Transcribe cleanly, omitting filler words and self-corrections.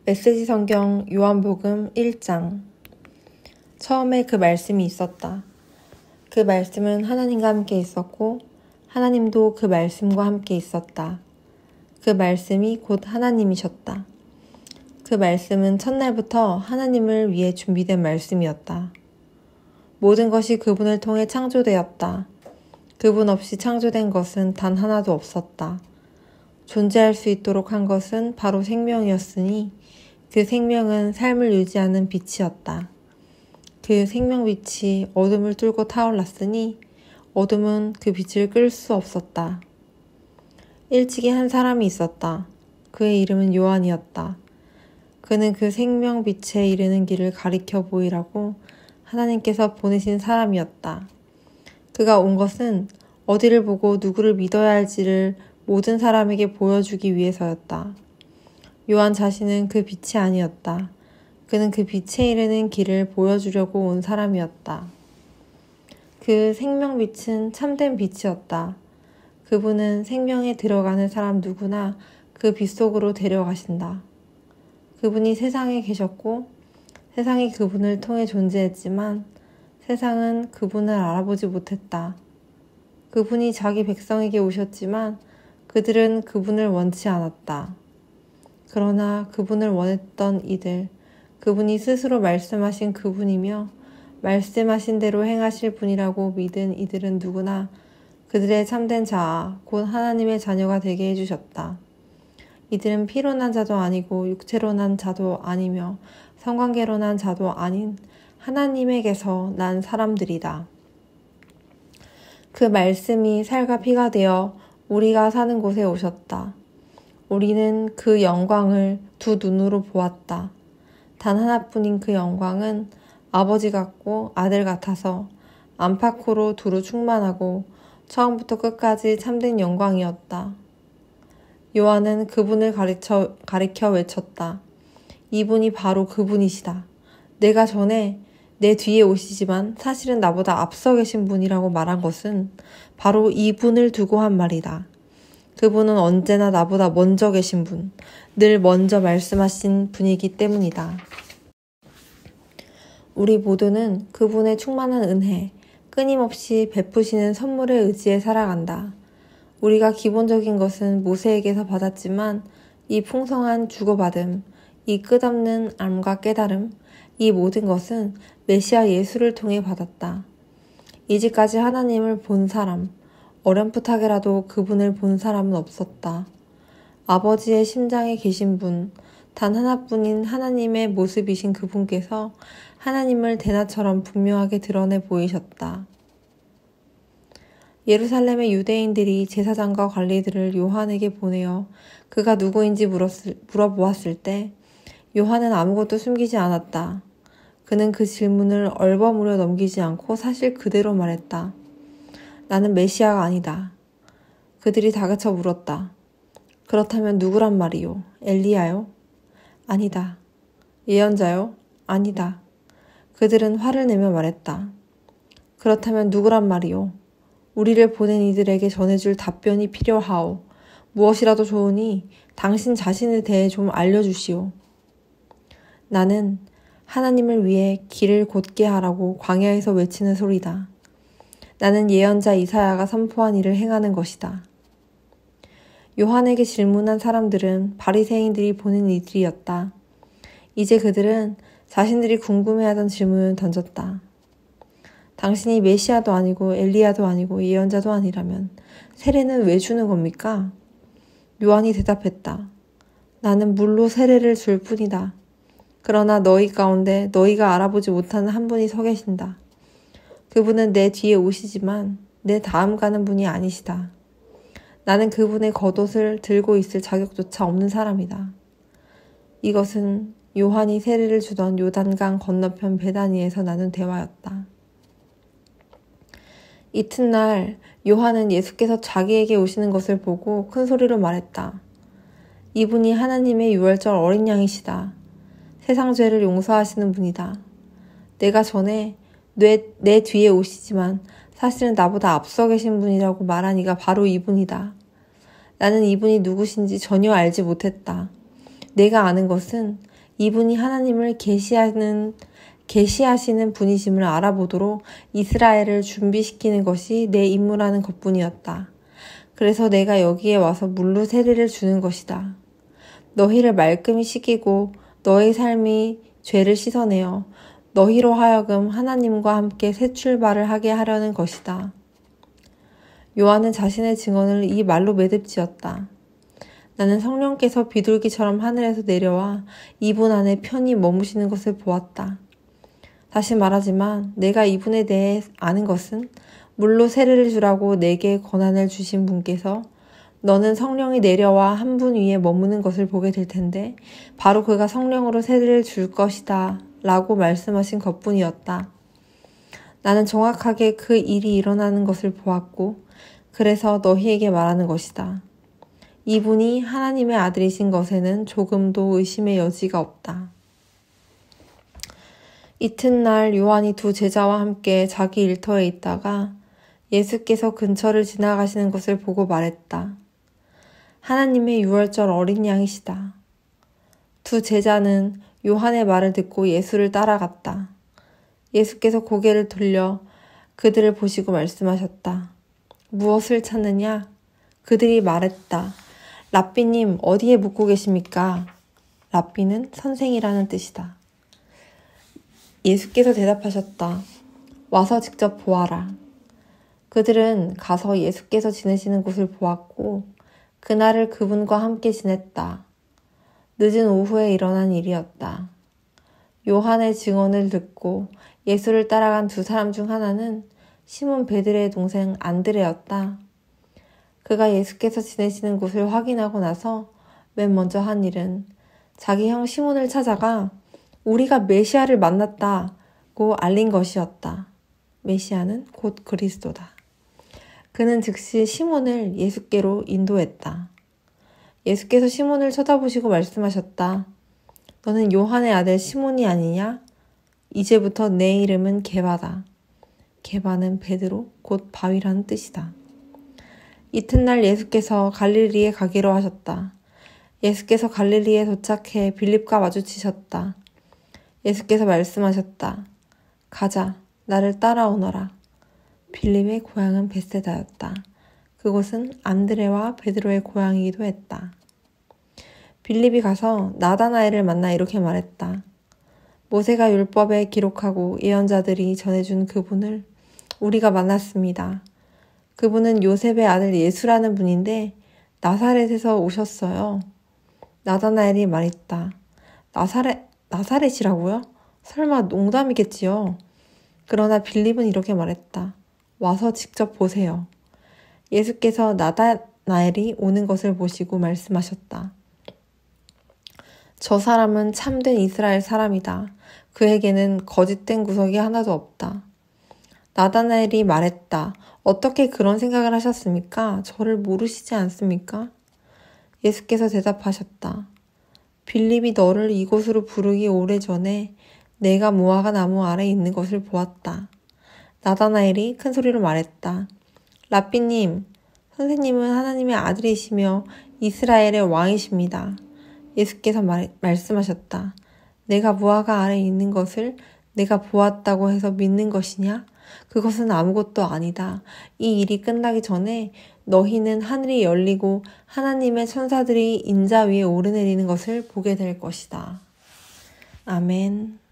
메시지 성경 요한복음 1장. 처음에 그 말씀이 있었다. 그 말씀은 하나님과 함께 있었고 하나님도 그 말씀과 함께 있었다. 그 말씀이 곧 하나님이셨다. 그 말씀은 첫날부터 하나님을 위해 준비된 말씀이었다. 모든 것이 그분을 통해 창조되었다. 그분 없이 창조된 것은 단 하나도 없었다. 존재할 수 있도록 한 것은 바로 생명이었으니 그 생명은 삶을 유지하는 빛이었다. 그 생명빛이 어둠을 뚫고 타올랐으니 어둠은 그 빛을 끌 수 없었다. 일찍이 한 사람이 있었다. 그의 이름은 요한이었다. 그는 그 생명빛에 이르는 길을 가리켜 보이라고 하나님께서 보내신 사람이었다. 그가 온 것은 어디를 보고 누구를 믿어야 할지를 모든 사람에게 보여주기 위해서였다. 요한 자신은 그 빛이 아니었다. 그는 그 빛에 이르는 길을 보여주려고 온 사람이었다. 그 생명빛은 참된 빛이었다. 그분은 생명에 들어가는 사람 누구나 그 빛 속으로 데려가신다. 그분이 세상에 계셨고 세상이 그분을 통해 존재했지만 세상은 그분을 알아보지 못했다. 그분이 자기 백성에게 오셨지만 그들은 그분을 원치 않았다. 그러나 그분을 원했던 이들, 그분이 스스로 말씀하신 그분이며 말씀하신 대로 행하실 분이라고 믿은 이들은 누구나 그들의 참된 자아, 곧 하나님의 자녀가 되게 해주셨다. 이들은 피로 난 자도 아니고 육체로 난 자도 아니며 성관계로 난 자도 아닌 하나님에게서 난 사람들이다. 그 말씀이 살과 피가 되어 우리가 사는 곳에 오셨다. 우리는 그 영광을 두 눈으로 보았다. 단 하나뿐인 그 영광은 아버지 같고 아들 같아서 안팎으로 두루 충만하고 처음부터 끝까지 참된 영광이었다. 요한은 그분을 가리켜 외쳤다. 이분이 바로 그분이시다. 내가 전에 내 뒤에 오시지만 사실은 나보다 앞서 계신 분이라고 말한 것은 바로 이분을 두고 한 말이다. 그분은 언제나 나보다 먼저 계신 분, 늘 먼저 말씀하신 분이기 때문이다. 우리 모두는 그분의 충만한 은혜, 끊임없이 베푸시는 선물에 의지해 살아간다. 우리가 기본적인 것은 모세에게서 받았지만 이 풍성한 주고받음, 이 끝없는 암과 깨달음, 이 모든 것은 메시아 예수를 통해 받았다. 이제까지 하나님을 본 사람, 어렴풋하게라도 그분을 본 사람은 없었다. 아버지의 심장에 계신 분, 단 하나뿐인 하나님의 모습이신 그분께서 하나님을 대낮처럼 분명하게 드러내 보이셨다. 예루살렘의 유대인들이 제사장과 관리들을 요한에게 보내어 그가 누구인지 물어보았을 때 요한은 아무것도 숨기지 않았다. 그는 그 질문을 얼버무려 넘기지 않고 사실 그대로 말했다. 나는 메시아가 아니다. 그들이 다그쳐 물었다. 그렇다면 누구란 말이요? 엘리야요? 아니다. 예언자요? 아니다. 그들은 화를 내며 말했다. 그렇다면 누구란 말이요? 우리를 보낸 이들에게 전해줄 답변이 필요하오. 무엇이라도 좋으니 당신 자신에 대해 좀 알려주시오. 나는 하나님을 위해 길을 곧게 하라고 광야에서 외치는 소리다. 나는 예언자 이사야가 선포한 일을 행하는 것이다. 요한에게 질문한 사람들은 바리새인들이 보낸 이들이었다. 이제 그들은 자신들이 궁금해하던 질문을 던졌다. 당신이 메시아도 아니고 엘리야도 아니고 예언자도 아니라면 세례는 왜 주는 겁니까? 요한이 대답했다. 나는 물로 세례를 줄 뿐이다. 그러나 너희 가운데 너희가 알아보지 못하는 한 분이 서 계신다. 그분은 내 뒤에 오시지만 내 다음 가는 분이 아니시다. 나는 그분의 겉옷을 들고 있을 자격조차 없는 사람이다. 이것은 요한이 세례를 주던 요단강 건너편 베다니에서 나눈 대화였다. 이튿날 요한은 예수께서 자기에게 오시는 것을 보고 큰 소리로 말했다. 이분이 하나님의 유월절 어린 양이시다. 세상 죄를 용서하시는 분이다. 내가 전에 내 뒤에 오시지만 사실은 나보다 앞서 계신 분이라고 말한 이가 바로 이분이다. 나는 이분이 누구신지 전혀 알지 못했다. 내가 아는 것은 이분이 하나님을 계시하시는 분이심을 알아보도록 이스라엘을 준비시키는 것이 내 임무라는 것뿐이었다. 그래서 내가 여기에 와서 물로 세례를 주는 것이다. 너희를 말끔히 씻기고 너희 삶이 죄를 씻어내어 너희로 하여금 하나님과 함께 새 출발을 하게 하려는 것이다. 요한은 자신의 증언을 이 말로 매듭지었다. 나는 성령께서 비둘기처럼 하늘에서 내려와 이분 안에 편히 머무시는 것을 보았다. 다시 말하지만 내가 이분에 대해 아는 것은 물로 세례를 주라고 내게 권한을 주신 분께서 너는 성령이 내려와 한 분 위에 머무는 것을 보게 될 텐데 바로 그가 성령으로 세례를 줄 것이다 라고 말씀하신 것뿐이었다. 나는 정확하게 그 일이 일어나는 것을 보았고 그래서 너희에게 말하는 것이다. 이분이 하나님의 아들이신 것에는 조금도 의심의 여지가 없다. 이튿날 요한이 두 제자와 함께 자기 일터에 있다가 예수께서 근처를 지나가시는 것을 보고 말했다. 하나님의 유월절 어린 양이시다. 두 제자는 요한의 말을 듣고 예수를 따라갔다. 예수께서 고개를 돌려 그들을 보시고 말씀하셨다. 무엇을 찾느냐? 그들이 말했다. 랍비님, 어디에 묵고 계십니까? 랍비는 선생이라는 뜻이다. 예수께서 대답하셨다. 와서 직접 보아라. 그들은 가서 예수께서 지내시는 곳을 보았고 그날을 그분과 함께 지냈다. 늦은 오후에 일어난 일이었다. 요한의 증언을 듣고 예수를 따라간 두 사람 중 하나는 시몬 베드레의 동생 안드레였다. 그가 예수께서 지내시는 곳을 확인하고 나서 맨 먼저 한 일은 자기 형 시몬을 찾아가 우리가 메시아를 만났다고 알린 것이었다. 메시아는 곧 그리스도다. 그는 즉시 시몬을 예수께로 인도했다. 예수께서 시몬을 쳐다보시고 말씀하셨다. 너는 요한의 아들 시몬이 아니냐? 이제부터 내 이름은 게바다. 게바는 베드로, 곧 바위라는 뜻이다. 이튿날 예수께서 갈릴리에 가기로 하셨다. 예수께서 갈릴리에 도착해 빌립과 마주치셨다. 예수께서 말씀하셨다. 가자, 나를 따라오너라. 빌립의 고향은 베세다였다. 그곳은 안드레와 베드로의 고향이기도 했다. 빌립이 가서 나다나엘을 만나 이렇게 말했다. 모세가 율법에 기록하고 예언자들이 전해준 그분을 우리가 만났습니다. 그분은 요셉의 아들 예수라는 분인데 나사렛에서 오셨어요. 나다나엘이 말했다. 나사렛이라고요? 설마 농담이겠지요? 그러나 빌립은 이렇게 말했다. 와서 직접 보세요. 예수께서 나다나엘이 오는 것을 보시고 말씀하셨다. 저 사람은 참된 이스라엘 사람이다. 그에게는 거짓된 구석이 하나도 없다. 나다나엘이 말했다. 어떻게 그런 생각을 하셨습니까? 저를 모르시지 않습니까? 예수께서 대답하셨다. 빌립이 너를 이곳으로 부르기 오래전에 내가 무화과 나무 아래 있는 것을 보았다. 나다나엘이 큰 소리로 말했다. 랍비님, 선생님은 하나님의 아들이시며 이스라엘의 왕이십니다. 예수께서 말씀하셨다. 내가 무화과 아래 있는 것을 내가 보았다고 해서 믿는 것이냐? 그것은 아무것도 아니다. 이 일이 끝나기 전에 너희는 하늘이 열리고 하나님의 천사들이 인자 위에 오르내리는 것을 보게 될 것이다. 아멘.